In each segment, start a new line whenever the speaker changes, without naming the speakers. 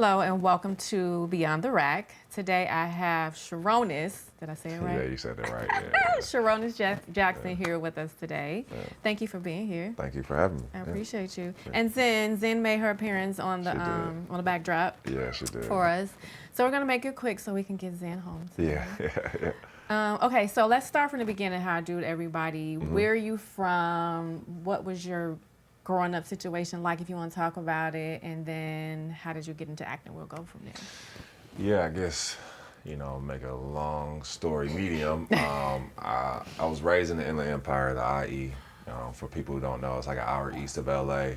Hello and welcome to Beyond the Rack. Today I have Sarunas. Did I say it right?
Yeah, you said that right. Yeah.
Sarunas Jackson here with us today.
Yeah.
Thank you for being here.
Thank you for having me.
I appreciate you.
Yeah.
And Zen made her appearance on the on the backdrop
Yeah, she did.
for us. So we're gonna make it quick so we can get Zen home today.
Yeah.
Okay, so let's start from the beginning. How I do it, everybody.
Mm-hmm.
Where are you from? What was your growing up situation like, if you want to talk about it, and then how did you get into acting? We'll go from there.
Yeah, I guess, make a long story medium. I was raised in the Inland Empire, the IE. For people who don't know, it's like an hour east of LA,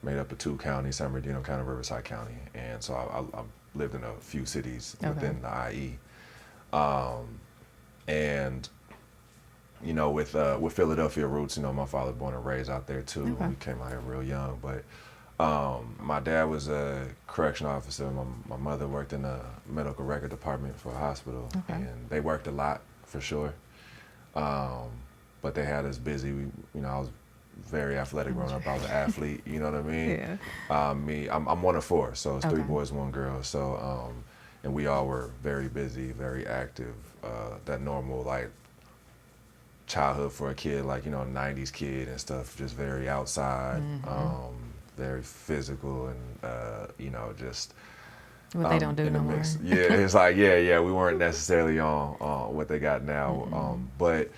made up of two counties, San Bernardino County, Riverside County. And so I lived in a few cities within the IE. And with Philadelphia roots, my father born and raised out there too.
Okay.
We came out here real young, but my dad was a correctional officer. My mother worked in the medical record department for a hospital, and they worked a lot for sure. But they had us busy. I was very athletic growing up. I was an athlete. You know what I mean?
Yeah.
I'm one of four, so it's 3 boys, 1 girl. So and we all were very busy, very active. That normal like childhood for a kid, like 90s kid and stuff, just very outside, very physical, and just
What they don't do
in the
no more.
mix. Yeah, it's like we weren't necessarily on what they got now, but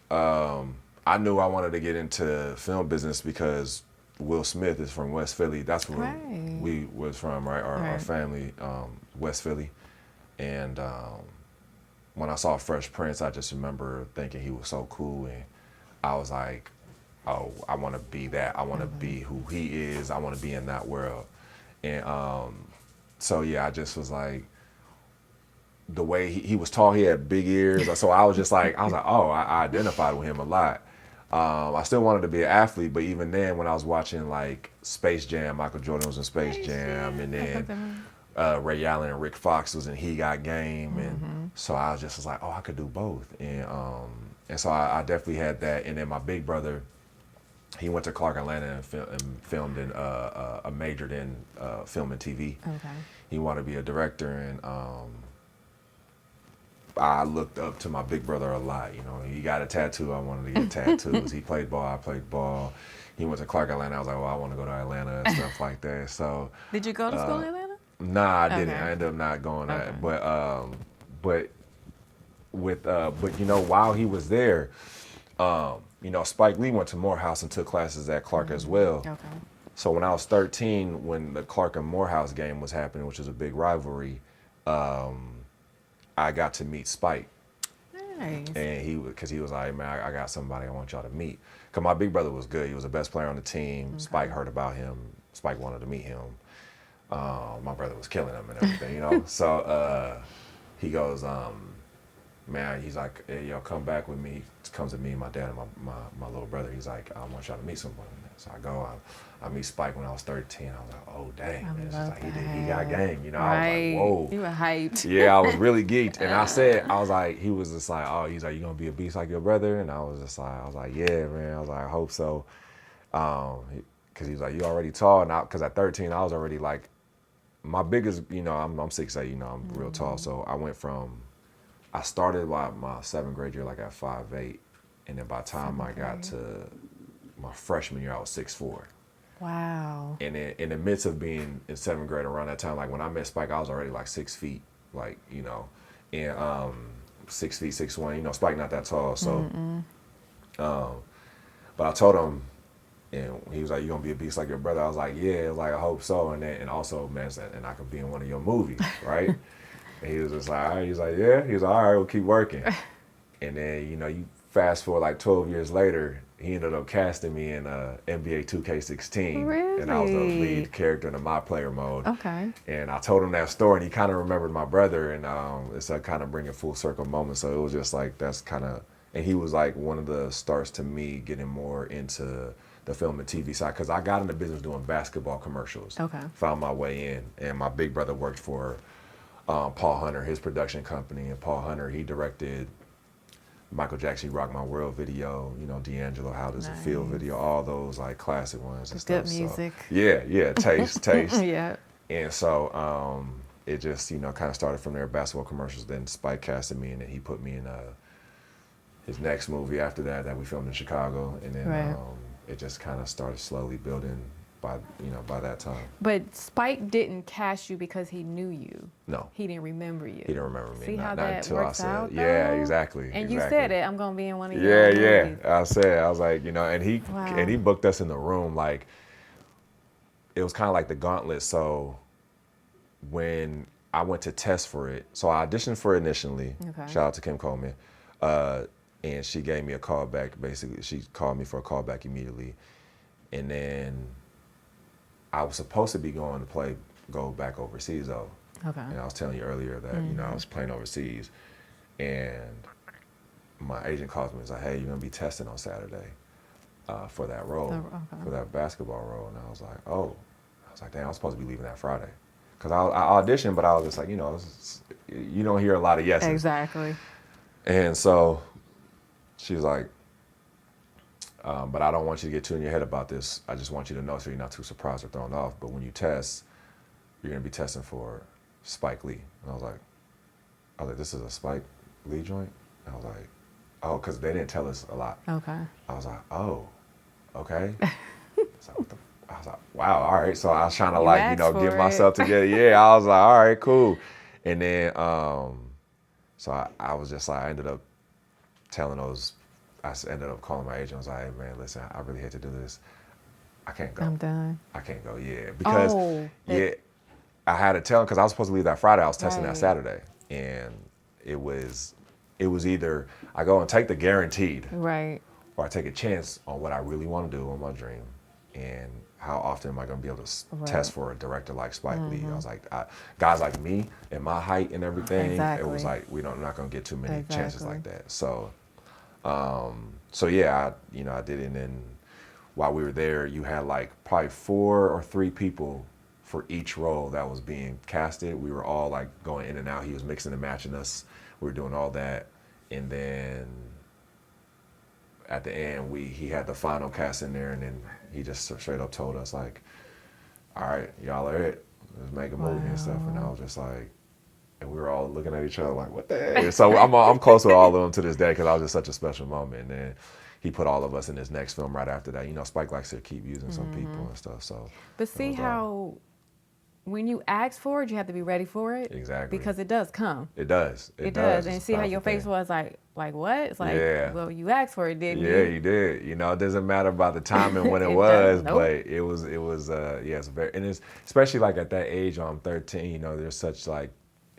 I knew I wanted to get into film business because Will Smith is from West Philly. That's where we was from, right? Our family, West Philly, and when I saw Fresh Prince, I just remember thinking he was so cool, and I was like, oh, I want to be that. I want to be who he is. I want to be in that world. And so, I just was like, the way he was tall, he had big ears. So I was just like, oh, I identified with him a lot. I still wanted to be an athlete, but even then, when I was watching like Space Jam, Michael Jordan was in Space Jam, and then Ray Allen and Rick Fox was in He Got Game, and so I was just like, oh, I could do both, and so I definitely had that. And then my big brother, he went to Clark, Atlanta, and filmed in majored in film and TV.
Okay.
He wanted to be a director, and I looked up to my big brother a lot. He got a tattoo. I wanted to get tattoos. He played ball. I played ball. He went to Clark, Atlanta. I was like, well, I want to go to Atlanta and stuff like that. So.
Did you go to school in Atlanta?
Nah, I didn't. I ended up not going. But while he was there, Spike Lee went to Morehouse and took classes at Clark as well.
Okay.
So when I was 13, when the Clark and Morehouse game was happening, which is a big rivalry, I got to meet Spike.
Nice.
And because he was like, man, I got somebody I want y'all to meet. Because my big brother was good. He was the best player on the team. Spike heard about him. Spike wanted to meet him. My brother was killing him and everything, So he goes, man, he's like, hey, yo, come back with me. He comes to me and my dad and my little brother. He's like, I want y'all to meet someone. So I go, I meet Spike when I was 13. I was like, oh, dang. Man. It's just like, he got game, I was like, whoa.
You were hyped.
Yeah, I was really geeked. And I was like, he was just like, oh, he's like, you gonna be a beast like your brother? And I was like, yeah, man. I was like, I hope so. Because he was like, you already tall. And because at 13, I was already like, my biggest, I'm 6'8", I'm real tall. So I started my 7th grade year like at 5'8", and then by the time I got to my freshman year, I was 6'4".
Wow.
And then in the midst of being in 7th grade around that time, like when I met Spike, I was already like 6 feet, and 6 feet, 6'1", Spike not that tall. So, but I told him, and he was like, you gonna be a beast like your brother? I was like, yeah, like I hope so. And also, man, and I could be in one of your movies, right? And he was just like, all right. He's like, yeah. He was like, all right, we'll keep working. And then, you fast forward like 12 years later, he ended up casting me in NBA 2K16.
Really?
And I was the lead character in the My Player mode.
Okay.
And I told him that story, and he kind of remembered my brother, and it's a kind of bring it full circle moment. So it was just like, that's kind of, and he was like one of the starts to me getting more into the film and TV side, because I got in the business doing basketball commercials.
Okay.
Found my way in, and my big brother worked for Paul Hunter, his production company, and Paul Hunter, he directed Michael Jackson, Rock My World video, D'Angelo, How Does It Feel video, all those like classic ones and
Good
stuff.
music.
So, yeah, taste.
Yeah.
And so it just, you know, kind of started from there, basketball commercials. Then Spike casted me, and then he put me in his next movie after that we filmed in Chicago. And then
Right.
it just kind of started slowly building by that time.
But Spike didn't cast you because he knew you.
No.
He didn't remember you.
He didn't remember me.
See how
not
that
until
works
I said,
out,
yeah,
though?
exactly.
And
exactly.
you said it, I'm going to be in one of your movies.
I was like, you know, and
Wow.
he booked us in the room. Like, it was kind of like the gauntlet. So when I went to test for it, so I auditioned for it initially.
Okay.
Shout out to Kim Coleman. And she gave me a call back. Basically, she called me for a call back immediately. And then I was supposed to be going to go back overseas though.
Okay.
And I was telling you earlier that, you know, I was playing overseas. And my agent calls me and was like, hey, you're going to be testing on Saturday for that role, for that basketball role. And I was like, oh. I was like, damn, I was supposed to be leaving that Friday. Because I auditioned, but I was just like, you know, you don't hear a lot of yeses.
Exactly.
And so she was like, but I don't want you to get too in your head about this. I just want you to know so you're not too surprised or thrown off. But when you test, you're going to be testing for Spike Lee. And I was like, this is a Spike Lee joint? And I was like, oh, because they didn't tell us a lot.
Okay.
I was like, oh, okay. I was like, wow, all right. So I was trying to like, you know, get myself together. Yeah, I was like, all right, cool. And then, so I was just like, I ended up calling my agent. I was like, hey, man, listen, I really hate to do this. I can't go.
I'm done.
I can't go, yeah. Because, I had to tell him because I was supposed to leave that Friday. I was testing that Saturday. And it was either I go and take the guaranteed.
Right.
Or I take a chance on what I really want to do on my dream. And how often am I going to be able to test for a director like Spike Lee? I was like, guys like me and my height and everything, it was like, we're not going to get too many chances like that. So, yeah, I did it. And then while we were there, you had like probably 4 or 3 people for each role that was being casted. We were all like going in and out. He was mixing and matching us. We were doing all that. And then at the end, he had the final cast in there, and then he just straight up told us like, all right, y'all are it. Let's make a movie and stuff. And I was just like, and we were all looking at each other like, what the heck? So I'm close with all of them to this day because I was just such a special moment. And then he put all of us in his next film right after that. You know, Spike likes to keep using some people and stuff. So,
but see how when you ask for it, you have to be ready for it.
Exactly.
Because it does come.
It does.
It does. And see how your face was like what? It's like, well, you asked for it, didn't you?
Yeah, you did. You know, it doesn't matter about the time and when it was, but it was, it's very, and it's, especially like at that age, I'm 13, you know, there's such like,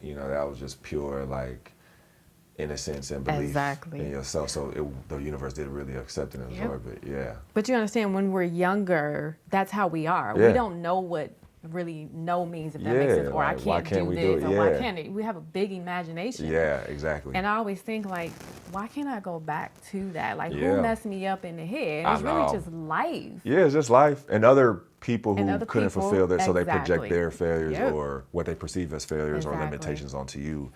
you know, that was just pure like innocence and belief in yourself. So the universe did really accept and absorb it. Yeah.
But you understand when we're younger, that's how we are. We don't know what really no means, if that makes sense, or like, I can't do this, or why can't it? We have a big imagination.
Yeah, exactly.
And I always think like, why can't I go back to that? Like, who messed me up in the head? It's really just life.
Yeah, it's just life. And other people who couldn't fulfill that, so they project their failures or what they perceive as failures or limitations onto you.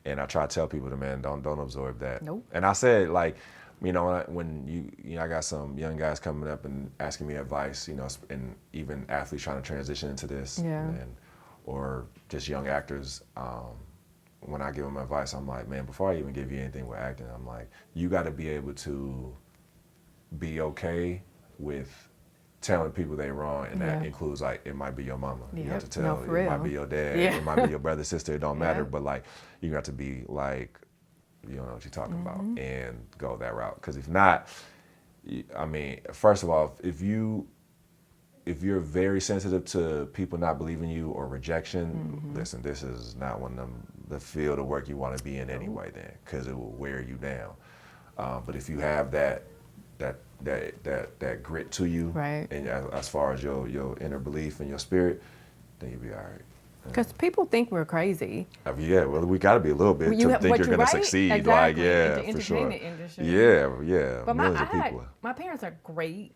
And I try to tell people, man, don't absorb that. And I said, like, you know, when I got some young guys coming up and asking me advice, you know, and even athletes trying to transition into this, or just young actors, when I give them advice, I'm like, man, before I even give you anything with acting, I'm like, you got to be able to be okay with telling people they're wrong, and that includes like, it might be your mama, you have to tell, it might be your dad, it might be your brother, sister, it don't matter, but like, you got to be like, you don't know what you're talking about, and go that route. Because if not, I mean, first of all, if you're very sensitive to people not believing you or rejection, listen, this is not one of them, the field of work you want to be in anyway, then, because it will wear you down. But if you have that grit to you, and as far as your inner belief and your spirit, then you'll be all right.
Because people think we're crazy.
Yeah, well, we got to be a little bit to think you're going to succeed.
Exactly.
Like,
for sure. Industry.
Yeah.
But
millions of people.
my parents are great.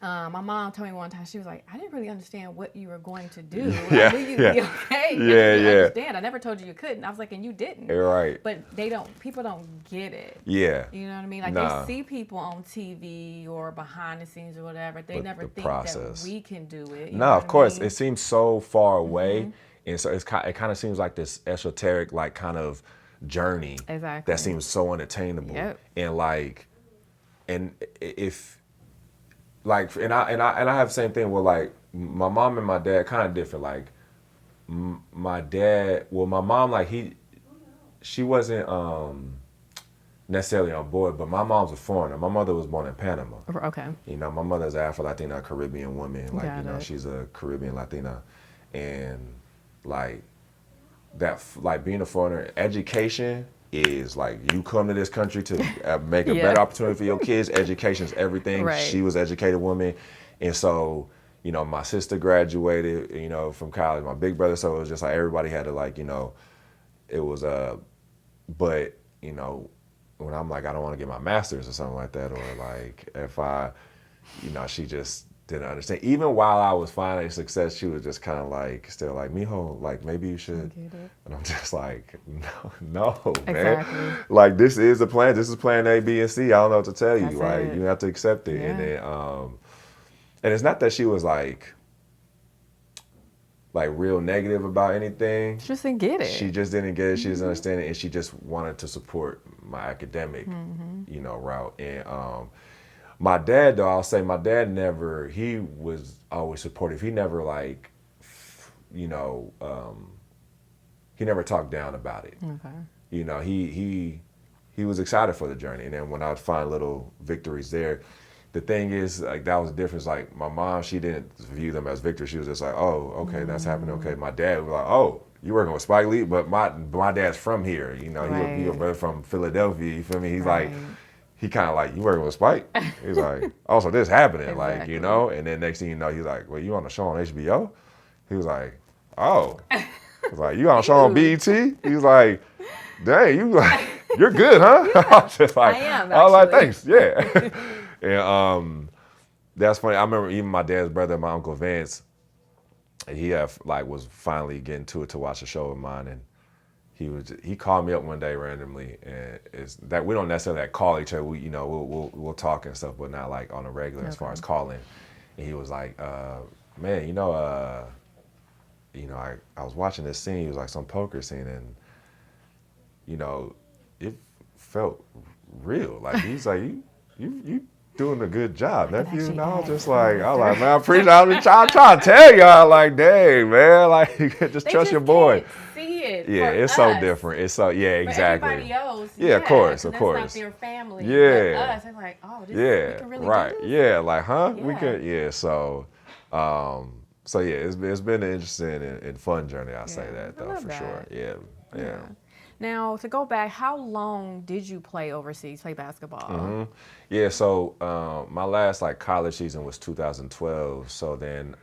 My mom told me one time, she was like, I didn't really understand what you were going to do.
Yeah,
I knew you'd be okay.
Yeah,
Understand. I never told you couldn't. I was like, and you didn't.
You're right.
But people don't get it.
Yeah.
You know what I mean? Like they see people on TV or behind the scenes or whatever. They never think that we can do it.
No, of course. It seems so far away. And so it kind of seems like this esoteric, like kind of journey that seems so unattainable.
Yep.
And like, and if, like, and I have the same thing where like my mom and my dad kind of different. Like my dad, well, my mom, like she wasn't necessarily on board, but my mom's a foreigner. My mother was born in Panama.
Okay.
You know, my mother's Afro-Latina Caribbean woman. Like,
Got it.
She's a Caribbean Latina. And like that, like being a foreigner, education is like, you come to this country to make a better opportunity for your kids. Education is everything.
Right.
She was an educated woman. And so, my sister graduated, from college, my big brother. So it was just like, everybody had to like, it was, but, when I'm like, I don't want to get my master's or something like that, or like if she just didn't understand. Even while I was finding success, she was just kind of like, still like, mijo, like maybe you should. And I'm just like, no, man. Like this is a plan. This is plan A, B, and C. I don't know what to tell you. Like you have to accept it. Yeah. And then, and it's not that she was like real negative about anything.
She just didn't get it.
She just didn't get it. She doesn't understand it, and she just wanted to support my academic, route. And my dad, though, I'll say my dad never. He was always supportive. He never he never talked down about it. Okay. He was excited for the journey, and then when I would find little victories there. The thing is, like, that was the difference. Like, my mom, she didn't view them as victories. She was just like, oh, okay, that's happening. Okay. My dad was like, oh, you working with Spike Lee? But my dad's from here. He was from Philadelphia. You feel me? He's like, he kind of like, you working with Spike? He's like, oh, so this happening. Like, and then next thing you know, he's like, well, you on the show on HBO? He was like, oh. I was like, you on a show on BET? He's like, dang, you're good, huh?
Yeah,
I was just like,
I am,
I was like, thanks, yeah. And that's funny. I remember even my dad's brother, my Uncle Vance, he was finally getting to it to watch a show of mine, and he called me up one day randomly, and it's that we don't necessarily call each other. We we'll talk and stuff, but not like on a regular as far as calling. And he was like, man, I was watching this scene. It was like some poker scene, and it felt real. Like he's like, you doing a good job, nephew. And I was just like, man, I appreciate it. I'm trying to tell y'all, like, dang, man, like, just trust your boy.
See it.
Yeah, it's us. So different. It's so, yeah, exactly.
For everybody else,
yeah, of course.
That's not their family.
Yeah.
But us, it's like, oh, we can really do this?
Yeah, like, huh? Yeah. We could, yeah. So, yeah, it's been an interesting and fun journey. I'll say that though, for sure. Yeah.
Now, to go back, how long did you play overseas, play basketball?
Mm-hmm. Yeah, so my last college season was 2012. So then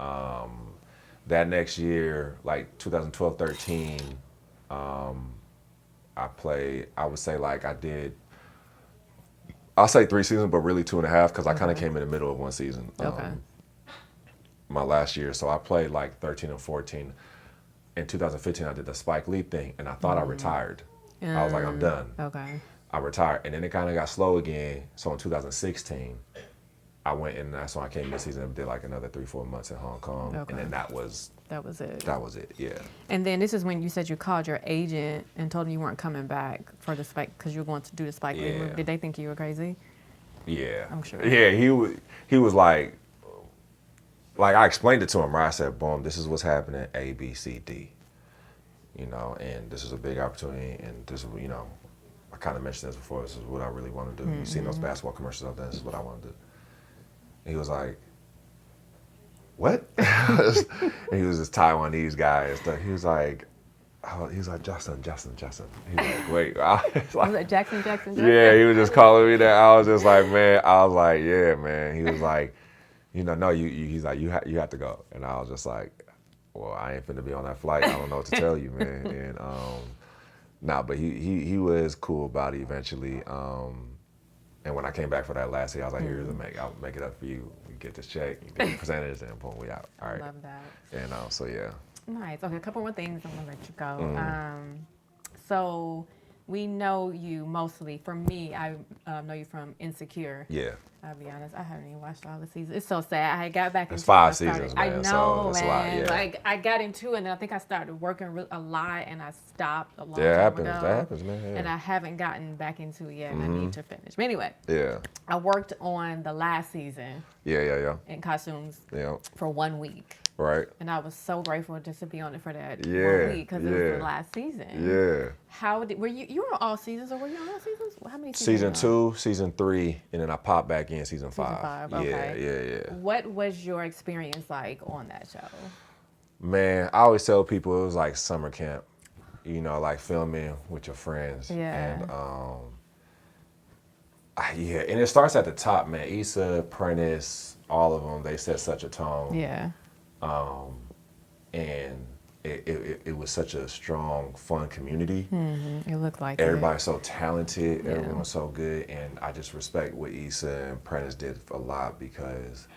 that next year, 2012-13, I played, I would say I'll say 3 seasons, but really 2.5 because I kind of came in the middle of one season. My last year. So I played 13 and 14. In 2015, I did the Spike Lee thing, and I thought I retired. I was like, I'm done.
Okay.
I retired, and then it kind of got slow again. So in 2016, I went, and that's when I came this season and did another 3-4 months in Hong Kong, and then that was it. That was it, yeah.
And then this is when you said you called your agent and told him you weren't coming back for the Spike because you were going to do the Spike Lee movie. Did they think you were crazy?
Yeah,
I'm sure.
Yeah, he was like I explained it to him, right? I said, boom, this is what's happening, A, B, C, D. And this is a big opportunity, and this is, I kind of mentioned this before, this is what I really want to do. You've seen those basketball commercials out there, this is what I want to do. And he was like, what? And he was this Taiwanese guy and stuff. He was like, Justin. He was like, wait.
Was it Jackson?
Yeah, he was just calling me that. I was just like, man, yeah, man. He was like, no, he's like, you have to go. And I was just like, well, I ain't finna be on that flight. I don't know what to tell you, man. And but he was cool about it eventually. And when I came back for that last year, I was like, I'll make it up for you. get this check, you get the percentage, and boom, we out. All right.
I love that.
And so yeah.
Nice. Okay, a couple more things. I'm gonna let you go.
Mm.
So we know you mostly. For me, I know you from Insecure.
Yeah.
I'll be honest, I haven't even watched all the seasons. It's so sad. I got back into
it's 5 seasons, man.
I know,
so it's
man.
a lot, yeah.
Like I got into it, and I think I started working a lot, and I stopped a long
That
time
happens.
ago.
That happens, man. Yeah.
And I haven't gotten back into it yet, and I need to finish. But anyway,
Yeah.
I worked on the last season
Yeah.
in costumes
Yeah.
for 1 week.
Right.
And I was so grateful just to be on it for that 1 week because it was the last season.
Yeah.
How were you were on all seasons, or were you on all seasons? How many seasons?
Season 2, season 3, and then I popped back in season 5.
Season 5, okay.
Yeah.
What was your experience like on that show?
Man, I always tell people it was like summer camp. You know, like filming with your friends.
Yeah.
And and it starts at the top, man. Issa, Prentice, all of them, they set such a tone.
Yeah.
And it was such a strong, fun community.
Mm-hmm. It looked like
everybody's so talented. Yeah. Everyone's so good, and I just respect what Issa and Prentice did a lot because,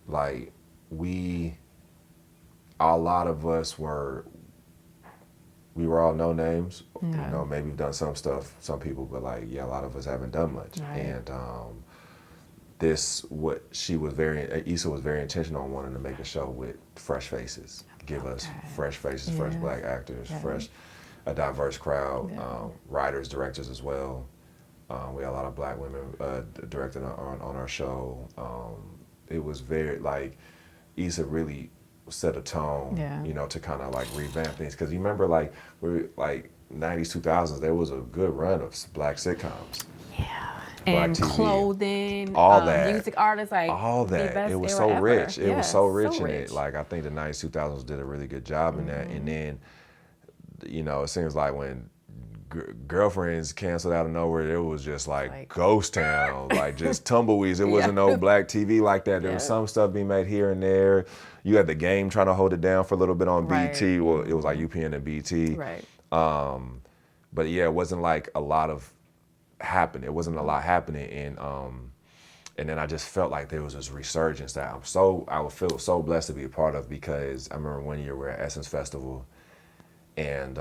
like, a lot of us we were all no names.
Okay.
You know, maybe we've done some stuff, some people, but like, a lot of us haven't done much.
Right.
And Issa was very intentional on wanting to make a show with fresh faces, give us fresh faces, fresh black actors, a diverse crowd, writers, directors as well. We had a lot of black women directing on our show. It was very, like, Issa really set a tone, you know, to kind of like revamp things. Because you remember, like, 90s, 2000s, there was a good run of black sitcoms.
Yeah. And
TV,
clothing,
all that,
music artists, like
all that.
The best
it was
era
so
ever.
rich. It was so rich
so
in it. Like, I think the 90s, 2000s did a really good job in that. And then, you know, it seems like when Girlfriends canceled out of nowhere, it was just like ghost town, like just tumbleweeds. It wasn't no black TV like that. There was some stuff being made here and there. You had The Game trying to hold it down for a little bit on BT. Well, it was like UPN and BT.
Right.
But yeah, it wasn't like a lot happening. It wasn't a lot happening, and then I just felt like there was this resurgence that I would feel so blessed to be a part of, because I remember one year we were at Essence Festival, and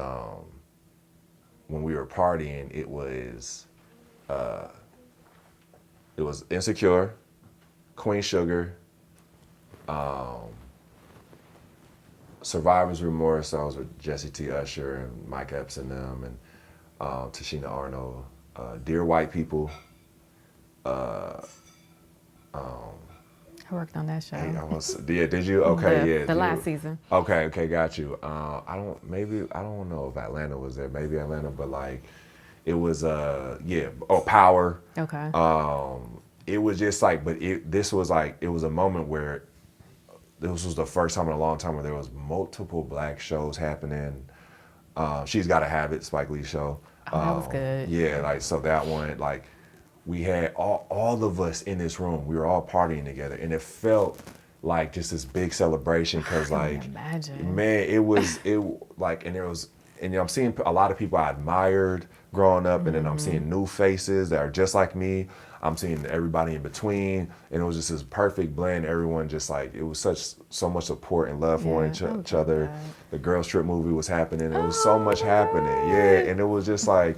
when we were partying, it was Insecure, Queen Sugar, Survivor's Remorse. I was with Jesse T. Usher and Mike Epps and them, and Tashina Arnold, Dear White People.
I worked on that show.
Did you? Okay,
the last season.
Okay, got you. I don't know if Atlanta was there. Maybe Atlanta, but like, it was Power.
Okay.
It was just like, this was like, it was a moment where this was the first time in a long time where there was multiple black shows happening. She's Gotta Have It, Spike Lee's show.
Oh, that was good.
Yeah, like, so that one, like, we had all of us in this room. We were all partying together, and it felt like just this big celebration. Cause like,
imagine.
Man, and I'm seeing a lot of people I admired growing up, and then I'm seeing new faces that are just like me. I'm seeing everybody in between, and it was just this perfect blend. Everyone just like, it was so much support and love for each other. That. The Girls Trip movie was happening. It was so much happening. Yeah, and it was just like,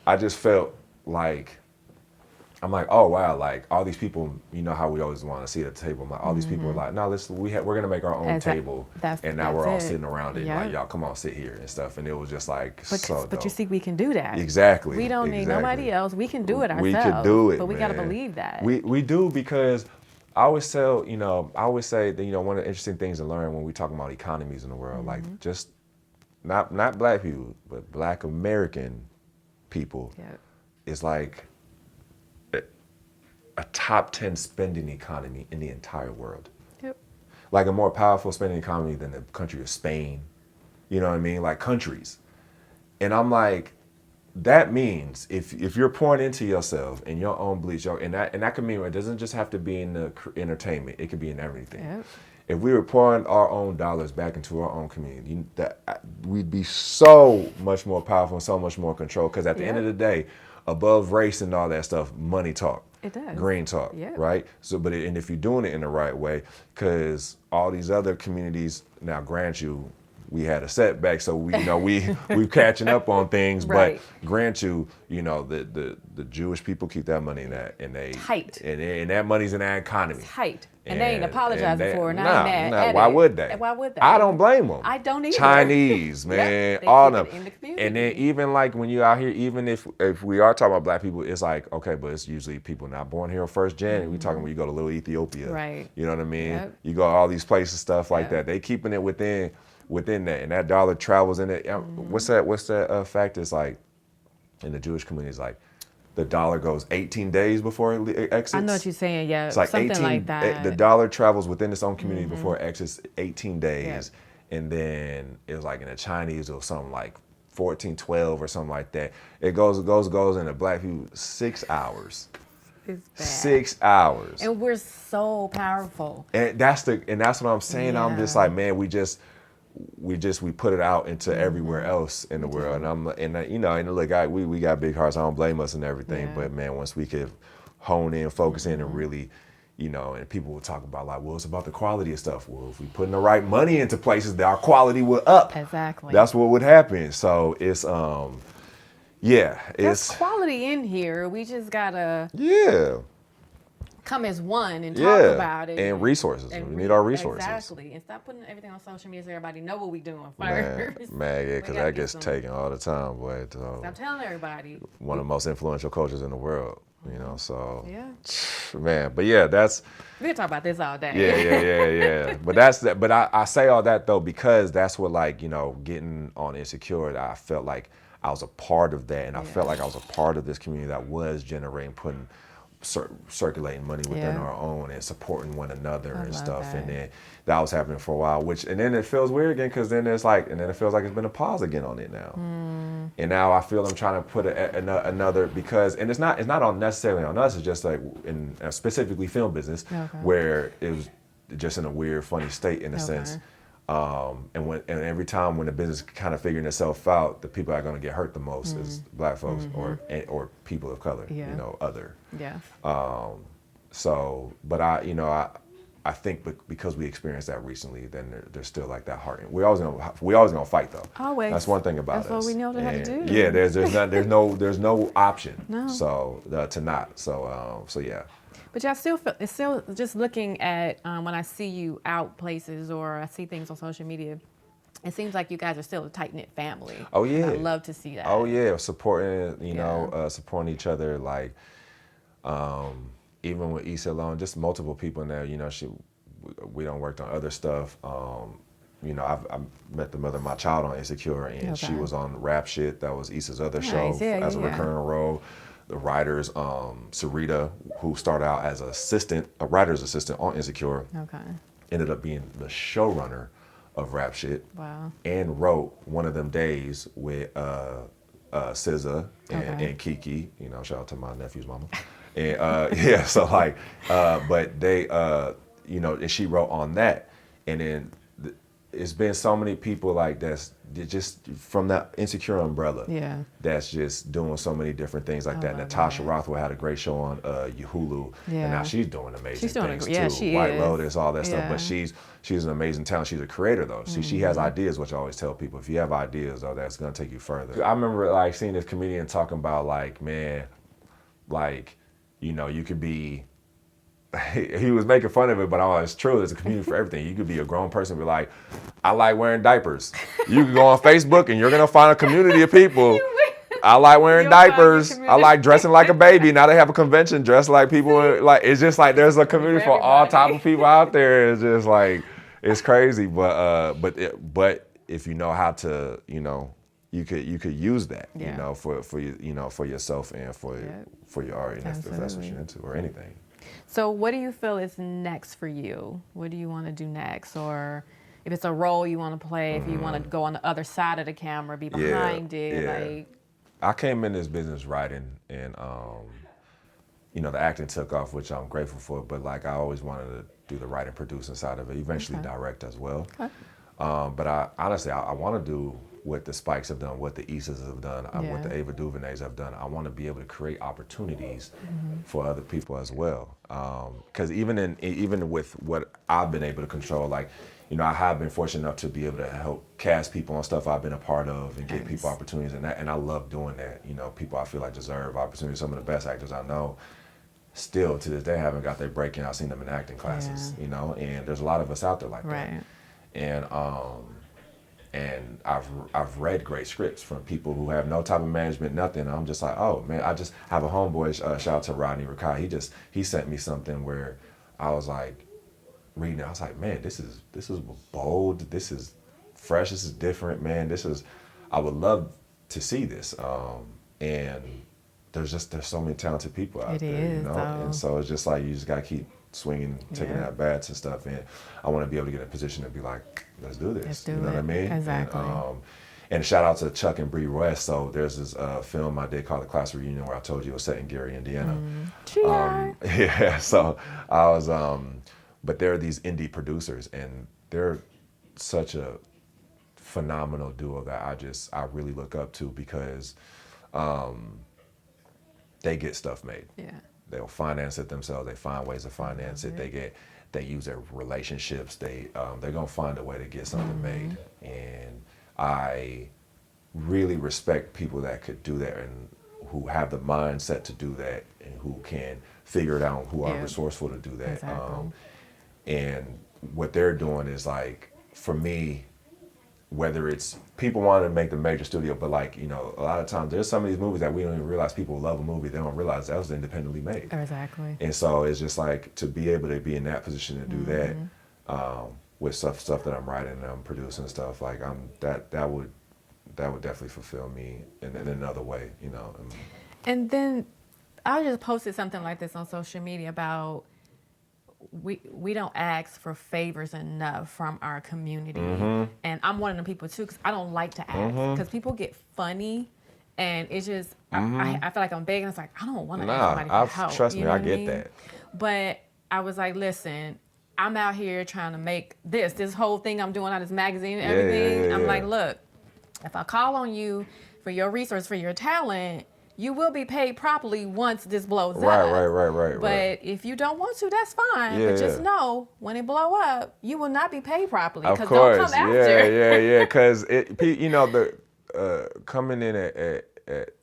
I just felt like, I'm like, oh wow, like all these people, you know how we always want to see at the table. I'm like, all these people are like, no, we're gonna make our own table, and now we're all sitting around it, like, y'all come on, sit here and stuff. And it was just like,
but you see, we can do that.
Exactly.
We don't need nobody else. We can do it ourselves.
We can do it,
but we
man.
gotta believe that.
We do, because I always say that, one of the interesting things to learn when we talk about economies in the world, like, just not black people, but Black American people, is like a top 10 spending economy in the entire world.
Yep.
Like a more powerful spending economy than the country of Spain. You know what I mean? Like countries. And I'm like, that means if you're pouring into yourself and your own beliefs, and that could mean, it doesn't just have to be in the entertainment, it could be in everything.
Yep.
If we were pouring our own dollars back into our own community, we'd be so much more powerful and so much more control. Because at the end of the day, above race and all that stuff, money talk.
It does.
Green talk, right? So, and if you're doing it in the right way, because all these other communities, now grant you, we had a setback, so we're catching up on things.
Right.
But grant you, the Jewish people keep that money in that, and they
tight,
and that money's in that economy.
Tight. And they ain't apologizing for it.
Why would they?
Why would they?
I don't blame them.
I don't either.
Chinese, man,
they
all of
them. In the community.
And then even like when you're out here, even if we are talking about black people, it's like, okay, but it's usually people not born here on 1st Jan. We talking when you go to Little Ethiopia.
Right.
You know what I mean? You go to all these places, stuff like that. They keeping it within that. And that dollar travels in it. What's that fact? It's like in the Jewish community, it's like, the dollar goes 18 days before it exits.
I know what you're saying, yeah.
It's like
something
18,
like that.
The dollar travels within its own community before it exits 18 days. And then it was like in the Chinese, it was something like 14, 12 or something like that. It goes, and the black people, 6 hours.
It's bad.
6 hours.
And we're so powerful.
And that's what I'm saying. I'm just like, man, we put it out into everywhere else in the world, and look, we got big hearts. I don't blame us and everything, but man, once we could hone in, focus in, and really, and people will talk about like, well, it's about the quality of stuff. Well, if we put in the right money into places, our quality will up.
Exactly.
That's what would happen. So it's
there's quality in here. We just gotta come as one and talk about it.
And resources. We need our resources.
Exactly. And stop putting everything on social media so everybody know what we doing first.
Man, because that gets taken all the time, boy.
Stop telling everybody.
One of the most influential cultures in the world, so.
Yeah.
Man, but yeah, that's.
We can talk about this all day.
Yeah. But I say all that though, because that's what getting on Insecure, I felt like I was a part of that. And I felt like I was a part of this community that was generating, circulating money within our own and supporting one another and stuff.
That.
And then that was happening for a while, and then it feels weird again, because then it feels like it's been a pause again on it now. And now I feel I'm trying to put another, because, and it's not necessarily on us, it's just like in specifically film business, where it was just in a weird, funny state in a sense. And every time when the business kind of figuring itself out, the people that are going to get hurt the most is black folks or people of color, other.
Yeah.
So, but I think because we experienced that recently, then there's still like that heart. We always gonna fight though.
Always.
That's one thing about us.
That's what we know how to do.
Yeah, there's no option.
No.
So to not. So yeah.
But yeah, it's still just looking at when I see you out places or I see things on social media, it seems like you guys are still a tight-knit family.
Oh yeah.
I love to see that.
Oh yeah, supporting supporting each other, like even with Issa alone, just multiple people in there. We done worked on other stuff. I met the mother of my child on Insecure, and she was on Rap Shit. That was Issa's other show as a recurring role. The writers, Sarita, who started out as a writer's assistant on Insecure, ended up being the showrunner of Rap Shit.
Wow. And
wrote One of Them Days with SZA and Kiki. Shout out to my nephew's mama. And but they, and she wrote on that, and then it's been so many people like that's just from that Insecure umbrella. Yeah. That's just doing so many different things like that. Natasha Rothwell had a great show on Hulu, and now she's doing amazing things too.
She
White
is.
Lotus, all that stuff. But she's an amazing talent. She's a creator though. She has ideas, which I always tell people. If you have ideas though, that's gonna take you further. I remember seeing this comedian talking about you could be. He was making fun of it, but it's true. There's a community for everything. You could be a grown person and be like, I like wearing diapers. You can go on Facebook and you're going to find a community of people. I like wearing diapers. I like dressing like a baby. Now they have a convention dressed like people. It's just like there's a community for all type of people out there. It's just like, it's crazy. But if you know how to, you could use that, for yourself and for your art, and if that's what you're into, or anything.
So what do you feel is next for you? What do you want to do next? Or if it's a role you want to play, if you want to go on the other side of the camera, be behind it.
I came in this business writing, and the acting took off, which I'm grateful for, but I always wanted to do the writing, producing side of it, eventually direct as well. Okay. But I honestly want to do what the Spikes have done, what the Issas have done, what the Ava DuVernays have done. I want to be able to create opportunities for other people as well. Because even with what I've been able to control, like, you know, I have been fortunate enough to be able to help cast people on stuff I've been a part of and get people opportunities, and I love doing that. You know, people I feel like deserve opportunities. Some of the best actors I know still to this day haven't got their break, and I've seen them in acting classes, you know, and there's a lot of us out there like that. And I've read great scripts from people who have no type of management, nothing. I'm just like, oh man, I just have a homeboy, shout out to Rodney Rakai. He sent me something where I was like, reading it, I was like, man, this is bold, this is fresh, this is different, man. I would love to see this. And there's so many talented people out there, you know? And so it's just like, you just gotta keep swinging, taking out bats and stuff. And I want to be able to get in a position to be like, let's do this. You know what I mean?
Exactly.
And shout out to Chuck and Bree West. So there's this film I did called The Class Reunion, where I told you it was set in Gary, Indiana. Yeah, so I was, but there are these indie producers, and they're such a phenomenal duo that I really look up to, because they get stuff made. Yeah. They'll finance it themselves. They find ways to finance it. They use their relationships. They're gonna find a way to get something made. And I really respect people that could do that, and who have the mindset to do that, and who can figure it out, who are resourceful to do that. And what they're doing is, like, for me, whether it's people wanting to make the major studio, but, like, you know, a lot of times there's some of these movies that we don't even realize people love a movie. They don't realize that was independently made.
Exactly.
And so it's just like, to be able to be in that position to do that, with stuff that I'm writing and I'm producing and stuff, like, that would definitely fulfill me in another way, you know.
And then I just posted something like this on social media about, we don't ask for favors enough from our community. And I'm one of them people too, because I don't like to ask, because people get funny, and it's just, I feel like I'm begging. It's like, I don't want to ask somebody for help.
Trust me, I get that.
But I was like, listen, I'm out here trying to make this whole thing I'm doing on this magazine and everything. I'm like, look, if I call on you for your resource, for your talent, you will be paid properly once this blows up.
Right.
But if you don't want to, that's fine. But just know, when it blow up, you will not be paid properly.
Of course. Don't come after. Because you know, the coming in at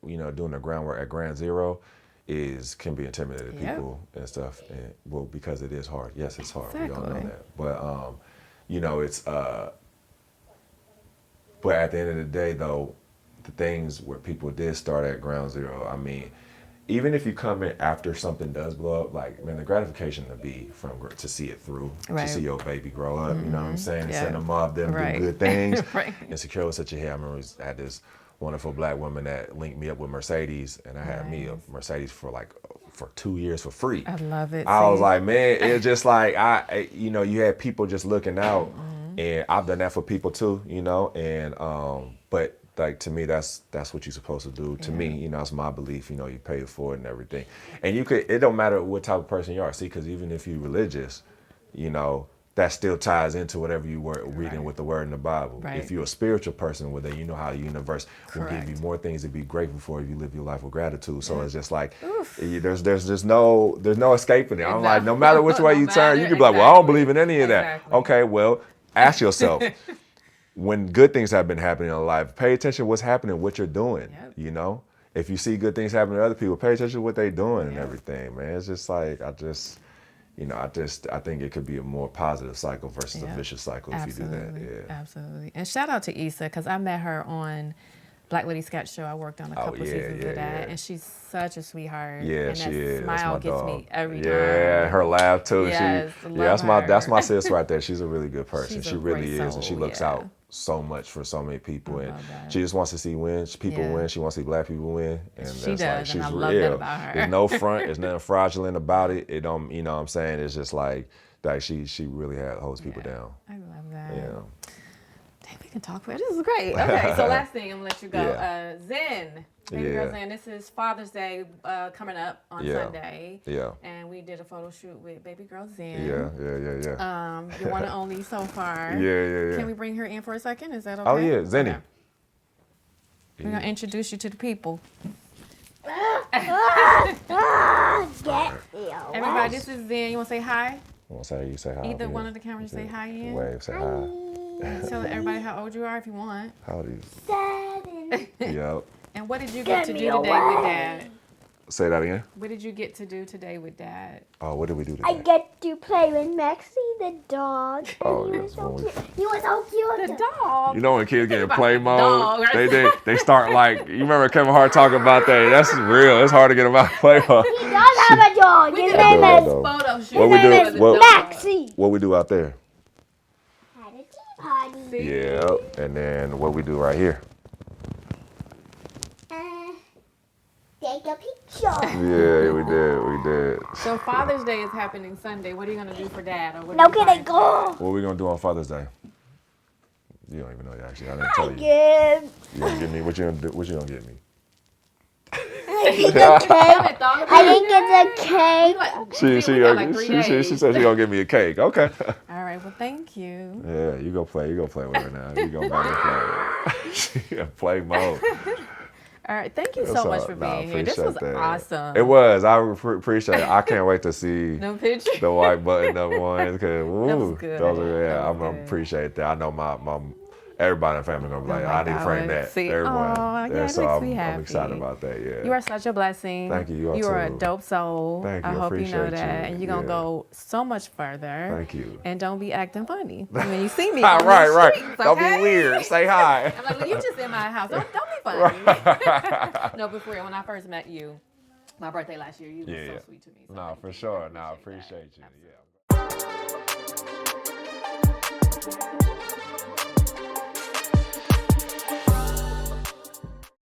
you know, doing the groundwork at ground zero can be intimidating to people and stuff. And, well, because it is hard. Yes, it's hard. We all know that. But you know, it's but at the end of the day, though, the things where people did start at ground zero, I mean, even if you come in after something does blow up, like, man, the gratification to see it through, to see your baby grow up, you know what I'm saying, and send them off, them do good things, and secure with such a hair. I remember I had this wonderful black woman that linked me up with Mercedes, and I had me a Mercedes for 2 years for free.
I love it.
I was like, man, it's just like, you know, you had people just looking out, and I've done that for people too, you know, and but, like, to me, that's what you're supposed to do. To me, you know, it's my belief, you know, you pay for it and everything. And it don't matter what type of person you are. See, because even if you're religious, you know, that still ties into whatever you were reading with the word in the Bible. If you're a spiritual person, well, then you know how the universe will give you more things to be grateful for if you live your life with gratitude. So it's just like, there's no escaping it. I'm like, no matter which way you turn, you can be like, well, I don't believe in any of that. Okay, well, ask yourself. When good things have been happening in life, pay attention to what's happening, what you're doing, you know? If you see good things happening to other people, pay attention to what they're doing and everything, man. It's just like, I think it could be a more positive cycle versus a vicious cycle if you do that.
Absolutely. And shout out to Issa, because I met her on Black Lady Sketch Show. I worked on a couple seasons of that, and she's such a sweetheart. Yeah, and she is. Smile gets me every time.
Yeah, her laugh too.
Yes,
that's my sis right there. She's a really good person. She really is, and she looks out so much for so many people, and she just wants to see people win. She wants to see black people win, and
she does.
Like,
she's and I love that about her.
There's no front. There's nothing fraudulent about it. It don't, you know what I'm saying? It's just like she really holds people down.
I love that.
Yeah.
Dang, we can talk for it. This is great. Okay, so last thing, I'm gonna let you go. Zen. Baby Girl Zen. This is Father's Day coming up on Sunday. Yeah. And we did a photo shoot with Baby Girl Zen.
Yeah.
Your one and only so far.
Yeah.
Can we bring her in for a second? Is that okay?
Oh yeah, Zenny.
We're gonna introduce you to the people. Everybody, this is Zen. You wanna say hi?
You say hi.
Either one of the cameras say hi in.
Wave, say hi.
Tell everybody how old you are if you want.
How old are you?
7.
Yep.
And what did you get to do today with Dad?
Say that again.
What did you get to do today with Dad?
Oh, what did we do today?
I get to play with Maxie the dog.
Oh,
He
yeah,
was so
boy.
cute. He was so cute.
The dog.
You know when kids get in
about
play
the
mode,
dog, right?
they start like, you remember Kevin Hart talking about that? That's real. It's hard to get them out of play mode.
He does have a dog.
We
His
did
name
a
is
photo shoot.
What we do-
with the
what-
dog.
Maxie.
What we do out there?
Had a tea party.
Yeah. And then what we do right here?
Take a picture.
Yeah, we did.
So Father's Day is happening Sunday. What are you gonna do for Dad? Or what
Now
are you
can I
planning?
go?
What we gonna do on Father's Day? You don't even know actually. I didn't tell you.
Again.
You gonna get me? What you gonna do? What you gonna get me?
I think it's a cake. I think it's a cake.
She said she gonna give me a cake. Okay.
All right. Well, thank you.
Yeah, you go play with her now. You go back and play. She in play mode.
All right. Thank you so much for being here. This was awesome.
It was. I appreciate it. I can't wait to see
No picture.
the white button up ones. Cause
was good.
those
That
I'm
was
gonna
good.
appreciate that. I know my everybody in the family gonna be like,
Oh my
I need to
God.
frame that.
See,
Everyone.
aw, yeah, it
so
makes me
I'm excited
happy.
about that. Yeah.
You are such a blessing.
Thank you. You are
You are a
too.
dope soul.
Thank you.
I
I
hope you know
appreciate
that.
you.
And you're going to
Yeah.
go so much further.
Thank you.
And don't be acting funny. When you see me.
Ah,
on
right.
the streets,
Don't
okay?
be weird. Say hi.
I'm like, well, you just in my house. Don't be funny. No, before when I first met you, my birthday last year, you were so sweet to me. So
No,
thank
for
you.
sure. No, I
Appreciate
appreciate
that.
you. Yeah.